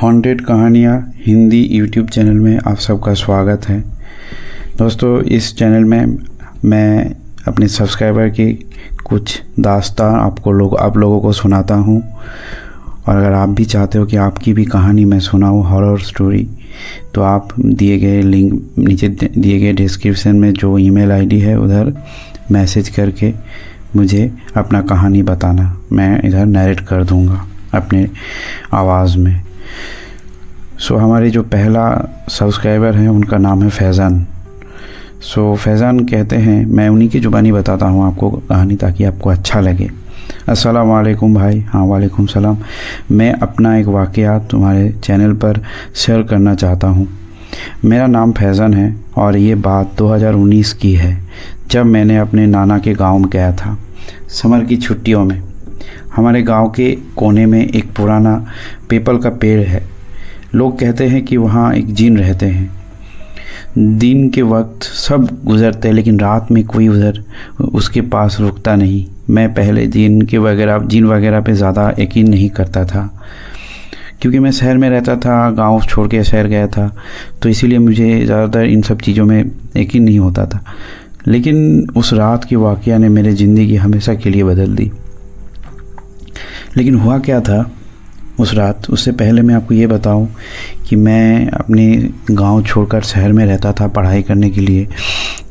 Haunted कहानियाँ Hindi YouTube channel में आप सबका स्वागत है। दोस्तों, इस चैनल में मैं अपने सब्सक्राइबर की कुछ दास्तान आप लोगों को सुनाता हूँ। और अगर आप भी चाहते हो कि आपकी भी कहानी मैं सुनाऊँ, हॉरर स्टोरी, तो आप दिए गए लिंक नीचे दिए गए डिस्क्रिप्शन में जो ईमेल आईडी है उधर मैसेज करके मुझे अपना कहानी बताना। मैं इधर नरेट कर दूँगा अपने आवाज़ में। हमारे जो पहला सब्सक्राइबर हैं उनका नाम है फैज़ान। फैज़ान कहते हैं, मैं उन्हीं की ज़ुबानी बताता हूँ आपको कहानी ताकि आपको अच्छा लगे। अस्सलाम वालेकुम भाई। हाँ, वालेकुम सलाम। मैं अपना एक वाक़या तुम्हारे चैनल पर शेयर करना चाहता हूँ। मेरा नाम फैज़ान है और ये बात 2019 की है, जब मैंने अपने नाना के गांव में गया था समर की छुट्टियों में। हमारे गांव के कोने में एक पुराना पीपल का पेड़ है। लोग कहते हैं कि वहाँ एक जिन रहते हैं। दिन के वक्त सब गुज़रते हैं, लेकिन रात में कोई उधर उसके पास रुकता नहीं। मैं पहले जिन वगैरह पे ज़्यादा यकीन नहीं करता था, क्योंकि मैं शहर में रहता था, गांव छोड़ के शहर गया था, तो इसीलिए मुझे ज़्यादातर इन सब चीज़ों में यकीन नहीं होता था। लेकिन उस रात की वाक़या ने मेरी ज़िंदगी हमेशा के लिए बदल दी। लेकिन हुआ क्या था उस रात, उससे पहले मैं आपको ये बताऊं कि मैं अपने गांव छोड़कर शहर में रहता था पढ़ाई करने के लिए।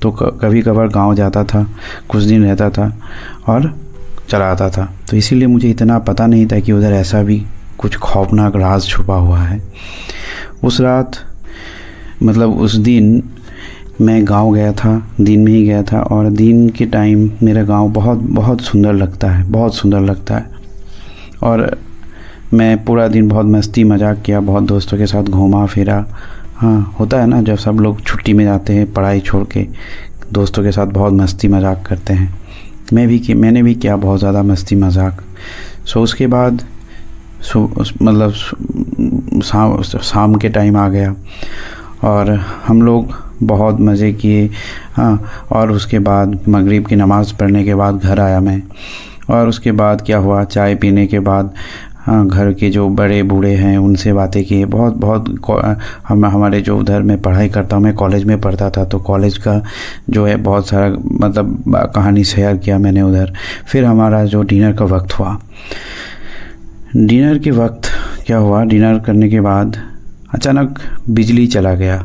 तो कभी कभार गांव जाता था, कुछ दिन रहता था और चला आता था। तो इसीलिए मुझे इतना पता नहीं था कि उधर ऐसा भी कुछ खौफनाक राज छुपा हुआ है। उस रात उस दिन मैं गांव गया था, दिन में ही गया था। और दिन के टाइम मेरा गांव बहुत सुंदर लगता है, बहुत सुंदर लगता है। और मैं पूरा दिन बहुत मस्ती मजाक किया, बहुत दोस्तों के साथ घूमा फिरा। हाँ, होता है ना, जब सब लोग छुट्टी में जाते हैं पढ़ाई छोड़ के, दोस्तों के साथ बहुत मस्ती मजाक करते हैं। मैंने भी किया बहुत ज़्यादा मस्ती मजाक। उसके बाद शाम के टाइम आ गया और हम लोग बहुत मज़े किए। हाँ, और उसके बाद मगरिब की नमाज़ पढ़ने के बाद घर आया मैं। और उसके बाद क्या हुआ, चाय पीने के बाद हाँ, घर के जो बड़े बूढ़े हैं उनसे बातें की। हमारे जो उधर मैं पढ़ाई करता हूँ, मैं कॉलेज में पढ़ता था, तो कॉलेज का जो है बहुत सारा कहानी शेयर किया मैंने उधर। फिर हमारा जो डिनर का वक्त हुआ, डिनर के वक्त क्या हुआ, डिनर करने के बाद अचानक बिजली चला गया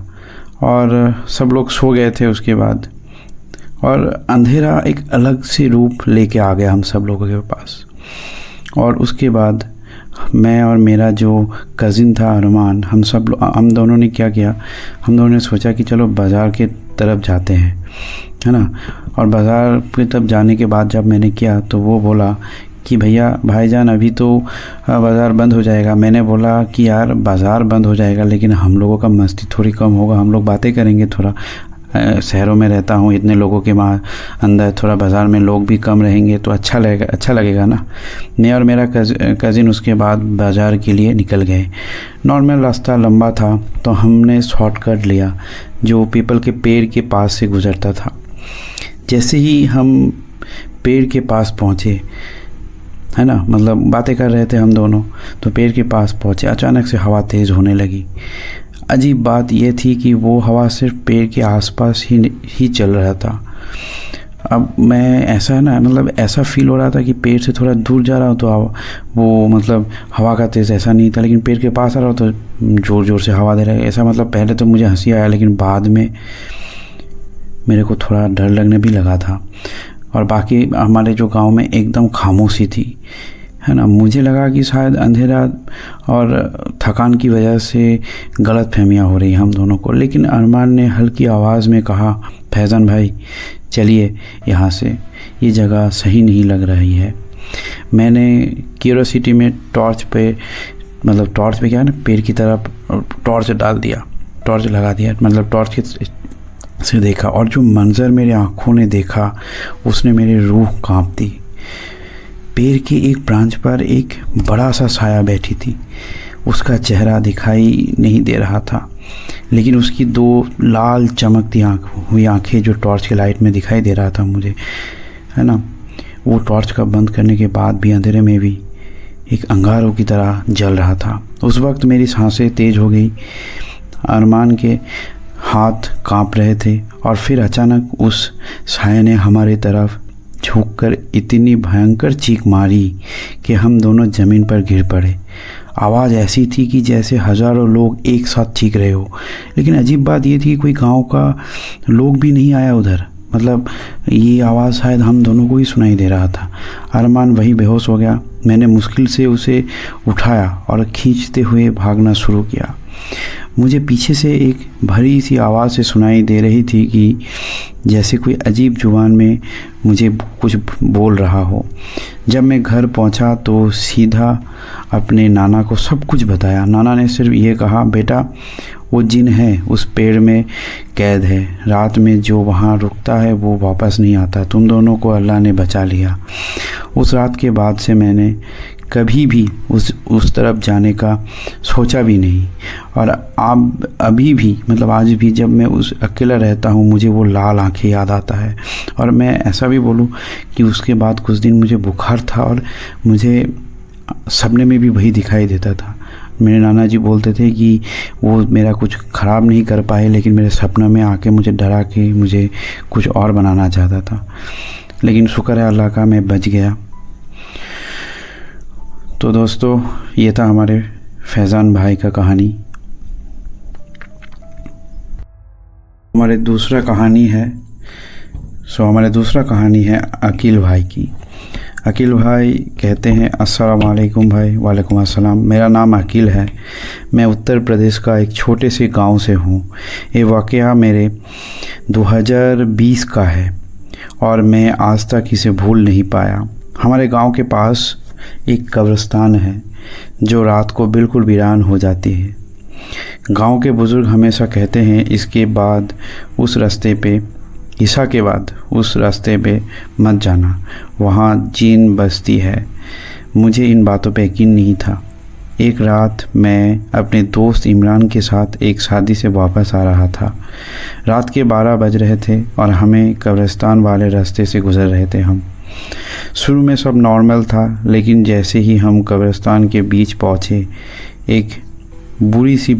और सब लोग सो गए थे उसके बाद। और अंधेरा एक अलग से रूप लेके आ गया हम सब लोगों के पास। और उसके बाद मैं और मेरा जो कज़िन था अरमान, हम दोनों ने क्या किया, हम दोनों ने सोचा कि चलो बाज़ार के तरफ जाते हैं, है ना। और बाज़ार की तरफ जाने के बाद जब मैंने किया तो वो बोला कि भाईजान अभी तो बाज़ार बंद हो जाएगा। मैंने बोला कि यार बाज़ार बंद हो जाएगा, लेकिन हम लोगों का मस्ती थोड़ी कम होगा, हम लोग बातें करेंगे थोड़ा। शहरों में रहता हूँ, इतने लोगों के अंदर थोड़ा बाज़ार में लोग भी कम रहेंगे तो अच्छा लगेगा ना। मैं और मेरा कज़िन उसके बाद बाज़ार के लिए निकल गए। नॉर्मल रास्ता लंबा था, तो हमने शॉर्टकट लिया जो पीपल के पेड़ के पास से गुज़रता था। जैसे ही हम पेड़ के पास पहुँचे, है ना, बातें कर रहे थे हम दोनों, तो पेड़ के पास पहुँचे, अचानक से हवा तेज़ होने लगी। अजीब बात यह थी कि वो हवा सिर्फ पेड़ के आसपास ही चल रहा था। अब मैं ऐसा फील हो रहा था कि पेड़ से थोड़ा दूर जा रहा हूँ तो वो हवा का तेज़ ऐसा नहीं था, लेकिन पेड़ के पास आ रहा हो तो ज़ोर ज़ोर से हवा दे रहा है। ऐसा पहले तो मुझे हंसी आया, लेकिन बाद में मेरे को थोड़ा डर लगने भी लगा था। और बाकी हमारे जो गांव में एकदम खामोशी थी, है ना। मुझे लगा कि शायद अंधेरा और थकान की वजह से गलतफहमियां हो रही हम दोनों को। लेकिन अरमान ने हल्की आवाज़ में कहा, फैज़ान भाई चलिए यहाँ से, ये जगह सही नहीं लग रही है। मैंने क्यूरोसिटी में टॉर्च पे क्या है ना, पेड़ की तरफ टॉर्च डाल दिया, टॉर्च लगा दिया, टॉर्च से देखा। और जो मंज़र मेरे आँखों ने देखा उसने मेरी रूह कांप दी। पेड़ के एक ब्रांच पर एक बड़ा सा साया बैठी थी। उसका चेहरा दिखाई नहीं दे रहा था, लेकिन उसकी दो लाल चमकती हुई आँखें जो टॉर्च की लाइट में दिखाई दे रहा था मुझे, है ना। वो टॉर्च का बंद करने के बाद भी अंधेरे में भी एक अंगारों की तरह जल रहा था। उस वक्त मेरी सांसें तेज़ हो गई, अरमान के हाथ कांप रहे थे और फिर अचानक उस साये ने हमारी तरफ झुककर इतनी भयंकर चीख मारी कि हम दोनों ज़मीन पर गिर पड़े। आवाज़ ऐसी थी कि जैसे हज़ारों लोग एक साथ चीख रहे हो, लेकिन अजीब बात ये थी कि कोई गांव का लोग भी नहीं आया उधर। मतलब ये आवाज़ शायद हम दोनों को ही सुनाई दे रहा था। अरमान वही बेहोश हो गया। मैंने मुश्किल से उसे उठाया और खींचते हुए भागना शुरू किया। मुझे पीछे से एक भरी सी आवाज़ से सुनाई दे रही थी कि जैसे कोई अजीब जुबान में मुझे कुछ बोल रहा हो। जब मैं घर पहुंचा तो सीधा अपने नाना को सब कुछ बताया। नाना ने सिर्फ ये कहा, बेटा वो जिन है उस पेड़ में कैद है, रात में जो वहाँ रुकता है वो वापस नहीं आता। तुम दोनों को अल्लाह ने बचा लिया। उस रात के बाद से मैंने कभी भी उस तरफ जाने का सोचा भी नहीं। और अभी भी मतलब आज भी जब मैं उस अकेला रहता हूँ मुझे वो लाल आंखें याद आता है। और मैं ऐसा भी बोलूँ कि उसके बाद कुछ दिन मुझे बुखार था और मुझे सपने में भी वही दिखाई देता था। मेरे नाना जी बोलते थे कि वो मेरा कुछ ख़राब नहीं कर पाए, लेकिन मेरे सपना में आके मुझे डरा के मुझे कुछ और बनाना चाहता था। लेकिन शुक्र है अल्लाह का मैं बच गया। तो दोस्तों ये था हमारे फैज़ान भाई का कहानी। हमारे दूसरा कहानी है अकील भाई की। अकील भाई कहते हैं, अस्सलाम वालेकुम भाई। वालेकुम अस्सलाम। मेरा नाम अकील है। मैं उत्तर प्रदेश का एक छोटे से गांव से हूँ। ये वाक़या मेरे 2020 का है और मैं आज तक इसे भूल नहीं पाया। हमारे गांव के पास एक कब्रिस्तान है जो रात को बिल्कुल वीरान हो जाती है। गांव के बुज़ुर्ग हमेशा कहते हैं ईसा के बाद उस रास्ते पे मत जाना, वहाँ जिन बसती है। मुझे इन बातों पे यकीन नहीं था। एक रात मैं अपने दोस्त इमरान के साथ एक शादी से वापस आ रहा था। रात के 12 बज रहे थे और हमें कब्रिस्तान वाले रास्ते से गुज़र रहे थे हम। शुरू में सब नॉर्मल था, लेकिन जैसे ही हम कब्रिस्तान के बीच पहुँचे एक बुरी सी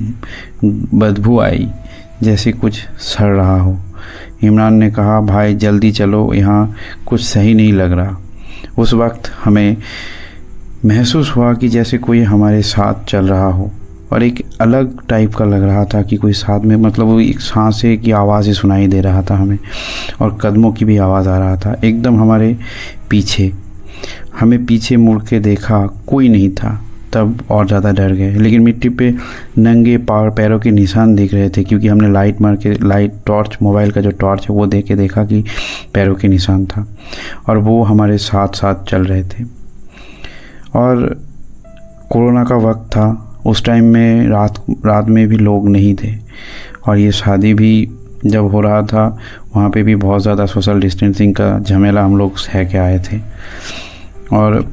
बदबू आई, जैसे कुछ सड़ रहा हो। इमरान ने कहा, भाई जल्दी चलो, यहाँ कुछ सही नहीं लग रहा। उस वक्त हमें महसूस हुआ कि जैसे कोई हमारे साथ चल रहा हो और एक अलग टाइप का लग रहा था कि कोई साथ में, मतलब वो एक सांसें की आवाज़ ही सुनाई दे रहा था हमें और कदमों की भी आवाज़ आ रहा था एकदम हमारे पीछे। हमें पीछे मुड़ के देखा, कोई नहीं था। तब और ज़्यादा डर गए, लेकिन मिट्टी पे नंगे पैरों के निशान दिख रहे थे, क्योंकि हमने मोबाइल का जो टॉर्च है वो दे के देखा कि पैरों के निशान था और वो हमारे साथ साथ चल रहे थे। और कोरोना का वक्त था, उस टाइम में रात में भी लोग नहीं थे और ये शादी भी जब हो रहा था वहाँ पे भी बहुत ज़्यादा सोशल डिस्टेंसिंग का झमेला हम लोग सह के आए थे और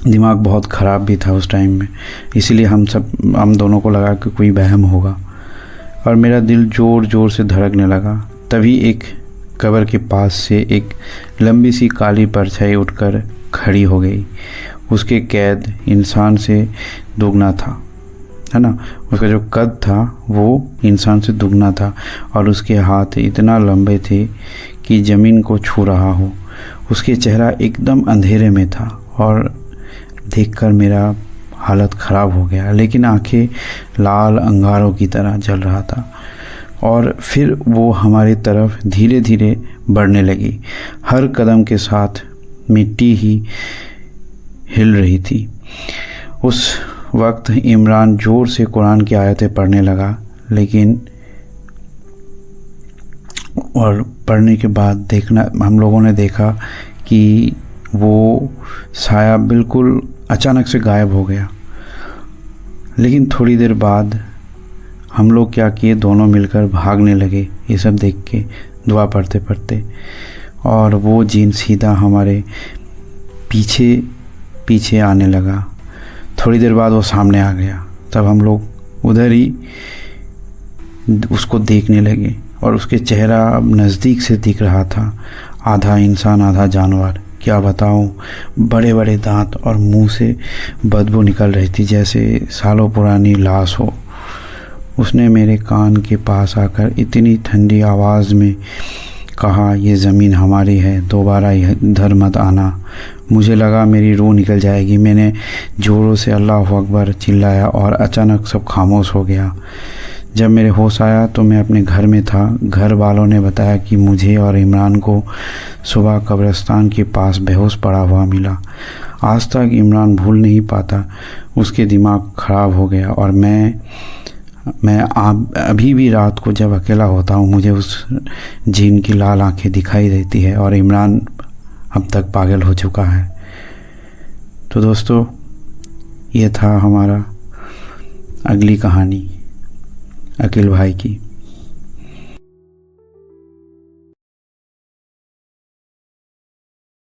दिमाग बहुत ख़राब भी था उस टाइम में। इसीलिए हम दोनों को लगा कि कोई वहम होगा और मेरा दिल ज़ोर ज़ोर से धड़कने लगा। तभी एक कब्र के पास से एक लंबी सी काली परछाई उठकर खड़ी हो गई। उसके कैद इंसान से दुगना था, है ना। उसका जो कद था वो इंसान से दुगना था और उसके हाथ इतना लंबे थे कि ज़मीन को छू रहा हो। उसके चेहरा एकदम अंधेरे में था और देखकर मेरा हालत ख़राब हो गया, लेकिन आंखें लाल अंगारों की तरह जल रहा था। और फिर वो हमारी तरफ धीरे धीरे बढ़ने लगी। हर कदम के साथ मिट्टी ही हिल रही थी। उस वक्त इमरान ज़ोर से कुरान की आयतें पढ़ने लगा, लेकिन और पढ़ने के बाद हम लोगों ने देखा कि वो साया बिल्कुल अचानक से गायब हो गया। लेकिन थोड़ी देर बाद हम लोग क्या किए, दोनों मिलकर भागने लगे ये सब देख के, दुआ पढ़ते पढ़ते। और वो जिन सीधा हमारे पीछे पीछे आने लगा। थोड़ी देर बाद वो सामने आ गया। तब हम लोग उधर ही उसको देखने लगे और उसके चेहरा अब नज़दीक से दिख रहा था, आधा इंसान आधा जानवर, क्या बताऊं, बड़े बड़े दांत और मुंह से बदबू निकल रही थी जैसे सालों पुरानी लाश हो। उसने मेरे कान के पास आकर इतनी ठंडी आवाज़ में कहा, ये ज़मीन हमारी है, दोबारा इधर मत आना। मुझे लगा मेरी रूह निकल जाएगी। मैंने ज़ोरों से अल्लाह अकबर चिल्लाया और अचानक सब खामोश हो गया। जब मेरे होश आया तो मैं अपने घर में था। घर वालों ने बताया कि मुझे और इमरान को सुबह कब्रिस्तान के पास बेहोश पड़ा हुआ मिला। आज तक इमरान भूल नहीं पाता, उसके दिमाग ख़राब हो गया। और मैं अभी भी रात को जब अकेला होता हूँ मुझे उस जिन की लाल आंखें दिखाई देती है और इमरान अब तक पागल हो चुका है। तो दोस्तों, ये था हमारा अगली कहानी अकील भाई की।